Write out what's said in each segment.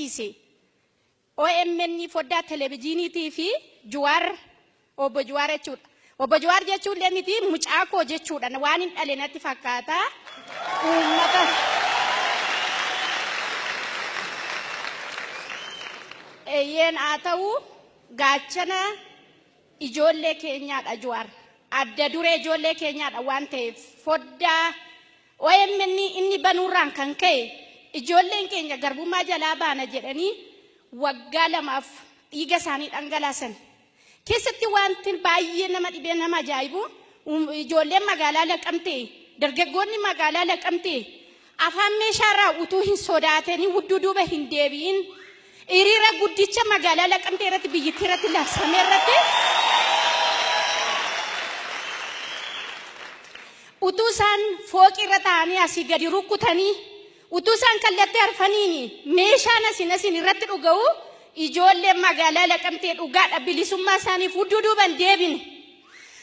dhiise. OMN foddaa televiziyooniitii fi Jawaar obbo Jawaar jechuudha. Obbo Jawaar jechuun miti mucaa koo jechuudha. Waan hin dhale natti fakkaata. Uummata eeyyeen haa ta'u gaachana ijoollee keenyaadha Jawaar. Adda duree ijoollee keenyaadha waan ta'eef foddaa OMN inni banuurraan kan ka'e ijoolleen keenya garbummaa jalaa baana jedhanii waggaa lamaaf dhiiga isaanii dhangalaasan. Keessatti wanti baay'ee nama dhibee nama ajaa'ibu ijoolleen magaalaa Naqamtee dargaggoonni magaalaa Naqamtee afaan meeshaarraa utuu hin sodaatanii hudduu duuba hin deebi'in hiriira guddicha magaalaa Naqamtee irratti biyyattii irratti labsame irratti utuu isaan fooqirra taa'anii asii gadi rukkutanii utuu isaan kallattii arfaniini meeshaan asin irratti dhuga'u ijoolleen magaalaa Naqamtee dhugaadha bilisummaa isaaniif hudduu duuban deebine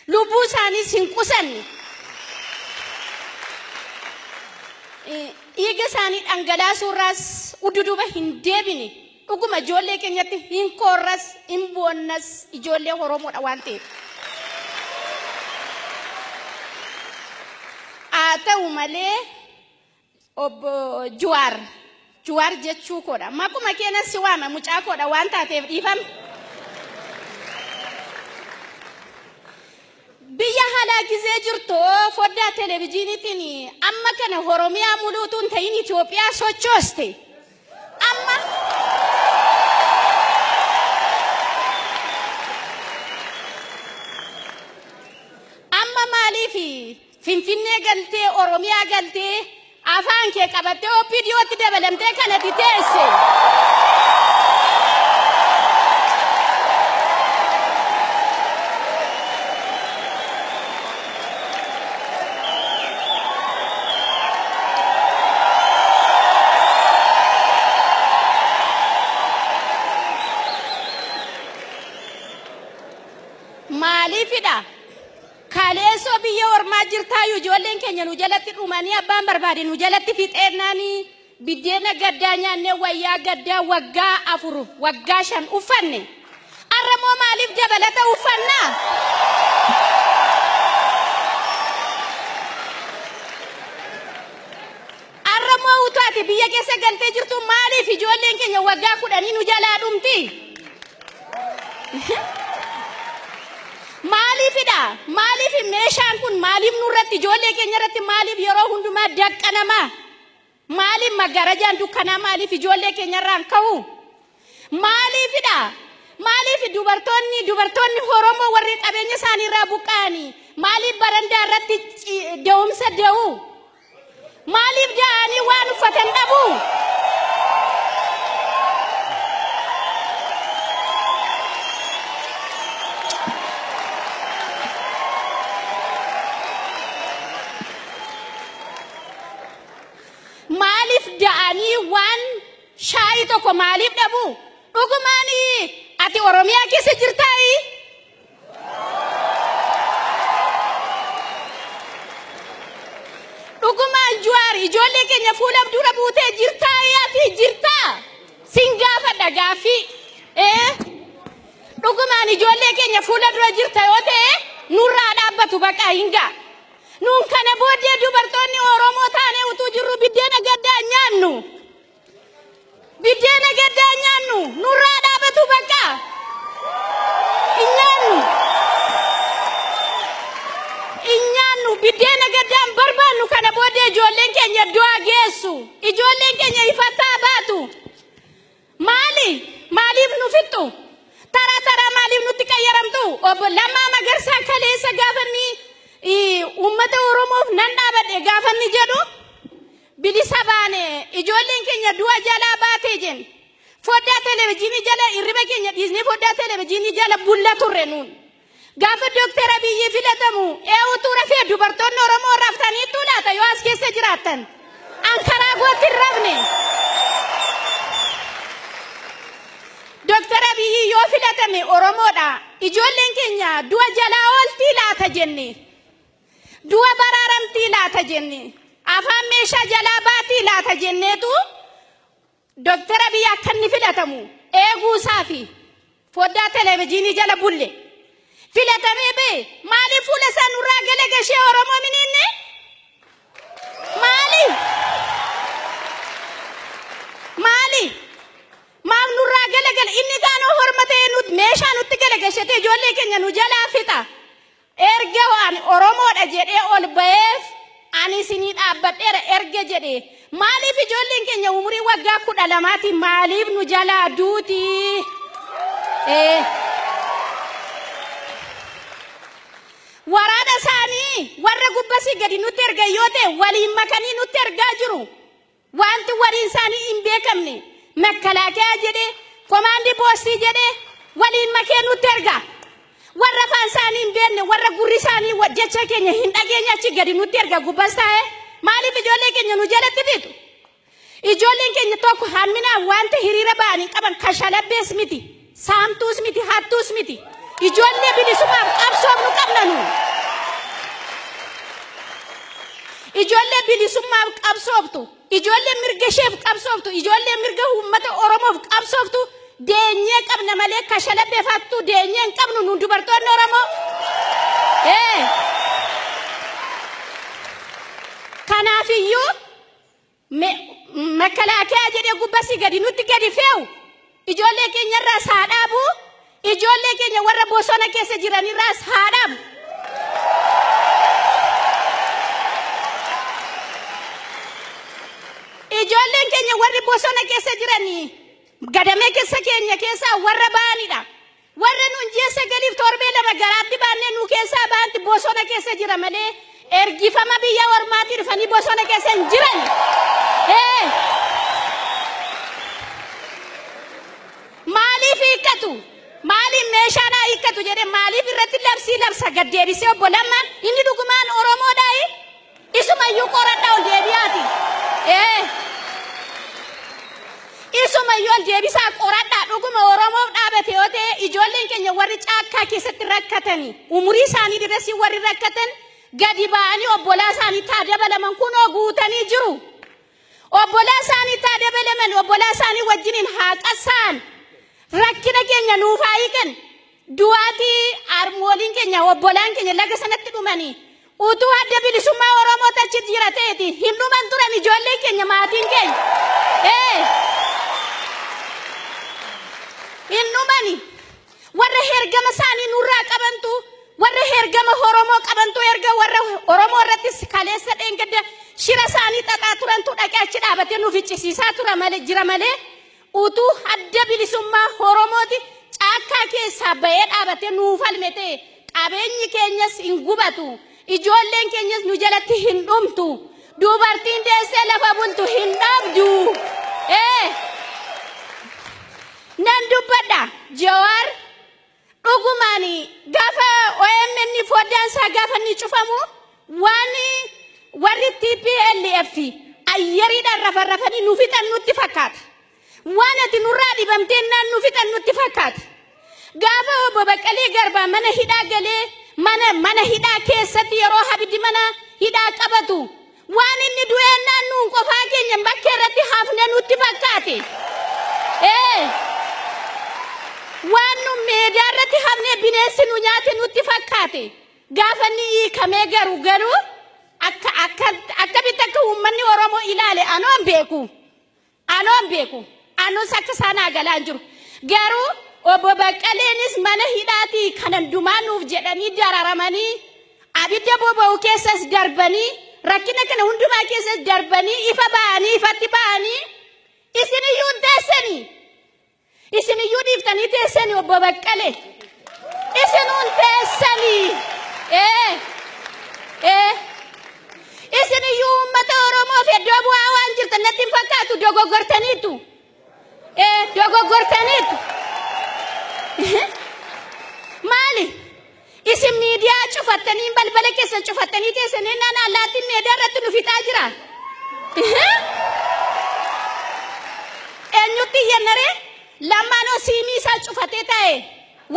lubbuu isaanii hin qusanne dhiiga isaanii dhangalaasuurraas hudduu duuba hin deebine dhuguma ijoollee keenyatti hin koorras hin boonnas ijoollee Oromoodha waan ta'eef. Haa ta'u malee obbo Jawaar jechuu koodha. Makuma keenan si waama mucaa koodha waan taateef dhiifama. Biyya haalaa gizee jirtu foddaa televiziyooniitiin amma kana Oromiyaa muluutuun ta'in Itoophiyaa sochooste. Amma maaliif Finfinnee galtee Oromiyaa galtee afaan kee qabattee OPDOtti dabalamtee kanatti teesse. Maaliifidha? Kaleessoo biyya ormaa jirtaayu ijoolleen keenya nu jalatti dhumanii abbaan barbaade nu jalatti fixeennaanii biddeena gaddaa nyaannee wayyaa gaddaa waggaa 4 waggaa 5 uffanne. Arramoo maaliif dabalata uffannaa? Arramoo utaati biyya keessa galtee jirtu maaliif ijoolleen keenya waggaa 10 nu jalaa dhumti? Maaliifidha? Maaliif meeshaan kun maaliif nurratti ijoollee keenya irratti maaliif yeroo hundumaa daqqanama? Maaliif maggarajaan dukkanaa maaliif ijoollee keenya irraan ka'u? Maaliifidha? Maaliif dubartoonni Oromoo warri qabeenya isaanii irraa buqqa'anii maaliif barandaa irratti da'umsa da'u? Maaliif da'anii waan uffatan dhabu? Maaliif da'anii waan shaayii tokko maaliif dhabu? Dhugumaanii ati Oromiyaa keessa jirtaayi? Dhugumaan Jawaar ijoollee keenya fuula dura buutee jirtaayi ati jirtaa? Sin gaafadha gaaffii. Dhugumaan ijoollee keenya fuula dura jirta yoo ta'e nurraa dhaabbatu baqa hingaa. Nuun kana booddee dubartoonni Oromoo taanee utuu jirru biddeena gaddaa nyaannu. Biddeena gaddaa nyaannu nurraa dhaabatu baqa. Inyaannu biddeena gaddaan barbaannu kana booddee ijoolleen keenya du'a geessu. Ijoolleen keenya ifataa baatu. Maaliif nu fixxu? Tara maaliif nutti qayyaramtu? Obbo Lammaa Magarsaa kaleessa gaafanni ummata Oromoof nan dhaabadhe gaafanni jedhu bilisa baane ijoolleen keenya du'a jalaa baatee jenna. Foddaa televiziyoonii jala irriba keenya dhiisnee foddaa televiziyoonii jala bulla turre nuun. Gaafa Dookter Abiyyi filatamu eenyutu rafee dubartoonni Oromoo raftanii laata yoo as keessa jiraattan. Ankaraa gootti hin rafne. Dookter Abiyyi yoo filatame Oromoodha. Ijoolleen keenya du'a jalaa ooltii laata jenne. Du'a baraaramtii laata jenne. Afaan meeshaa jalaa baatii laata jenneetu Dr. Abiy akka inni filatamu eeguu saafi foddaa televiziyoonii jala bulle filatamee bee maaliif fuula isaa nurraa galagalshee Oromoo miniinne maaf nurraa galagala inni gaanoo hormatee nuti meeshaa nutti galagalshatee ijoollee keenya nu jalaa fixa erga waan Oromoodha jedhee ol ba'eef ani isinii dhaabbadheera erga jedhee maaliif ijoolleen keenya umurii waggaa 12 maaliif nu jalaa duuti waraana isaanii warra gubbasii gadi nutti erga yoo ta'e waliin makanii nutti ergaa jiru wanti waliin isaanii hin beekamne makalaakaa jedhee komaandii poostii jedhee waliin makee nutti erga warra afaan isaanii hin beekne warra gurri isaanii jecha keenya hin dhageenye achi gadi nutti erga gubbas taa'e maaliif ijoollee keenya nu jalatti fitu ijoolleen keenya tokko hamminaan wanta hiriira ba'anii qaban kashalabbees miti saamtuus miti hattuus miti ijoollee bilisummaaf qabsoofnu qabna nu ijoollee bilisummaaf qabsooftu ijoollee mirga isheef qabsooftu ijoollee mirga uummata Oromoof qabsooftu deenyee qabna malee kashalabbeef hattuu deenyee hin qabnu nu dubartoonni Oromoo kanaafiyyuu makalaakaa jedhee gubbasii gadi nutti gadi fe'u ijoollee keenyarraa saadhaabu ijoollee keenya warra bosona keessa jiranirraa saadhaabu ijoolleen keenya warri bosona keessa jiranii gadamee keessa keenya keessaa warra ba'anidha warra nuun jeessa galiif torbee lama garaatti baannee nu keessaa ba'anti bosona keessa jira malee ergifama biyya ormaatii dhufanii bosona keessa hin jiran maaliif hiikkatu maaliif meeshaadhaa hiikkatu jedhe maaliif irratti labsii labsa gaddeebisee obbo Lamma inni dhugumaan Oromoodhaa isumayyuu qoradhaa ol deebi'aati isumayyuu ol deebisaa qoradhaa dhuguma Oromoof dhaabate yoo ta'e ijoolleen keenya warri caakkaa keessatti rakkatanii umurii isaanii dirressii warri rakkatan gadi ba'anii obbolaa isaanii taa dabalaman kunoo guutanii jiru obbolaa isaanii taa dabalaman obbolaa isaanii wajjiniin haa qassaan rakkina keenya nuuf haa hiikan du'aatii armooliin keenya obbolaan keenya laga sanatti dhumanii utuu adda bilisummaa Oromoo achi jira ta'eeti hin dhuman turan ijoolleen keenya maatiin keenya hin dhumani warra hergama isaanii nurraa qabantu warra hergama Oromoo qabantu erga warra Oromoo irrattis kaleessa dheengadda shira isaanii xaxaa turantu dhaqee achi dhaabatee nuuf iccisiisaa tura malee jira malee utuu adda bilisummaa Oromooti caakkaa keessaa ba'ee dhaabatee nuuf falmete qabeenyi keenyas hin gubatu ijoolleen keenyas nu jalatti hin dhumtu dubartiin deessee lafa bultu hin dhabdu nan dubbadha Jawaar dhugumaani gaafa OMN foddaan isaa gaafa inni cufamu waan warri TPLF ayyariidhaan rafarrafanii nu fixan nutti fakkaata waan ati nurraa dhibamteen naan nu fixan nutti fakkaata gaafa obbo Baqqalee Garbaa mana hidhaa galee mana hidhaa keessatti yeroo habidi mana hidhaa qabatu waan inni du'eennaan nuun qofaa keenya bakka irratti hafne nutti fakkaate waan nu meedaa irratti hafne bineensi nu nyaate nutti fakkaate gaafa inni hiikamee garuu akka bitti akka uummanni Oromoo ilaale anoon beeku anuus akka isaanaa galaan jiru garuu obbo Baqqaleenis mana hidhaatii kan hundumaa nuuf jedhanii dararamanii abidda boba'u keessas darbanii rakkina kana hundumaa keessas darbanii ifa ba'anii ifatti ba'anii isiniyyuu teessanii isiniyyuu dhiiftanii teessanii obbo Baqqalee isinuun teessanii isiniyyuu uummata Oromoof iddoo bu'aa waan jirtan natti hin fakkaatu dogoggortaniitu dogoggortaniitu maali isin miidiyaa cufattanii balbala keessa cufattanii teessanii naan allaattiin meedaa irratti nu fixaa jira eenyutti yennare lamaanoo siimii isaa cufatee taa'e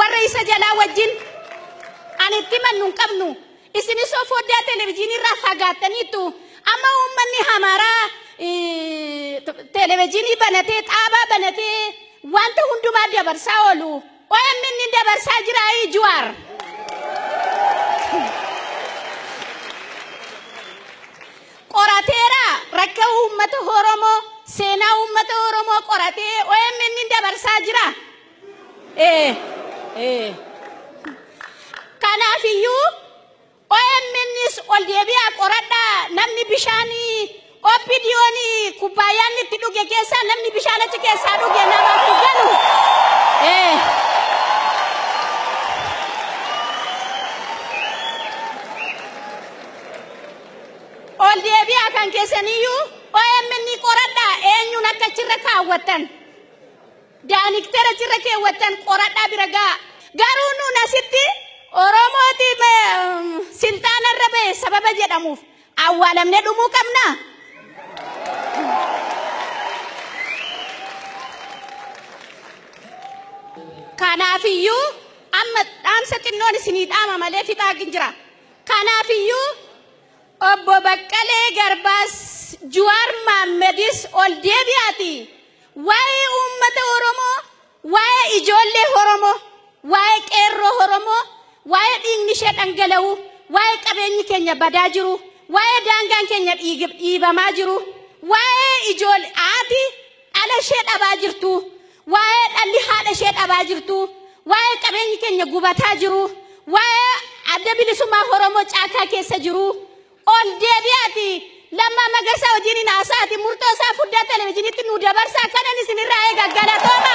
warra isa jalaa wajjin ani itti mannu hin qabnu isinis of foddaa televiziyoonii irraa fagaattaniitu amma uummanni Amaaraa televezyiinii banatee xaabaa banatee wanta hundumaa dabarsaa oolu OMN dabarsaa jira Jawaar. Qorateera rakka uummata Oromoo seenaa uummata Oromoo qoratee OMN dabarsaa jira. Kanaafiyyuu OMNs ol deebi'aa qoradhaa namni bishaanii Oppidiyoonii kubbaayaan itti dhuge keessaa namni bishaan achi keessaa dhuge namaaf galu. Ol deebi'aa kan keessaniyyuu OMN qoradhaa eenyuun akka achirra kaawwatan daaniktera achirra keewwatan qoradhaa bira ga'a. Garuu nuun asitti Oromooti siltaanarra ba'e sababa jedhamuuf awwaalamne dhumuu qabna. Kanaafiyyuu amma dhaamsa xinnoon isinii dhaama malee fixaa jira. Kanaafiyyuu obbo Baqqalee Garbaas Jawaar Mohaammadis ol deebi'aati waa'ee uummata Oromoo, waa'ee ijoollee Oromoo, waa'ee qeerroo Oromoo, waa'ee dhiigni ishee dhangala'u, waa'ee qabeenyi keenya badaa jiru, waa'ee daangaan keenya dhiibamaa jiru, waa'ee ijoollee haati dhala ishee dhabaa jirtu, waa'ee dhalli haadha ishee dhabaa jirtu, waa'ee qabeenyi keenya gubataa jiru, waa'ee adda bilisummaa Oromoo caakaa keessa jiru ol deebi'aati. Lammaa Magarsaa wajjin haasaati murtoo isaa fuddaa televezyiiniitti nu dabarsaa kanan isinirraa eega galatooma.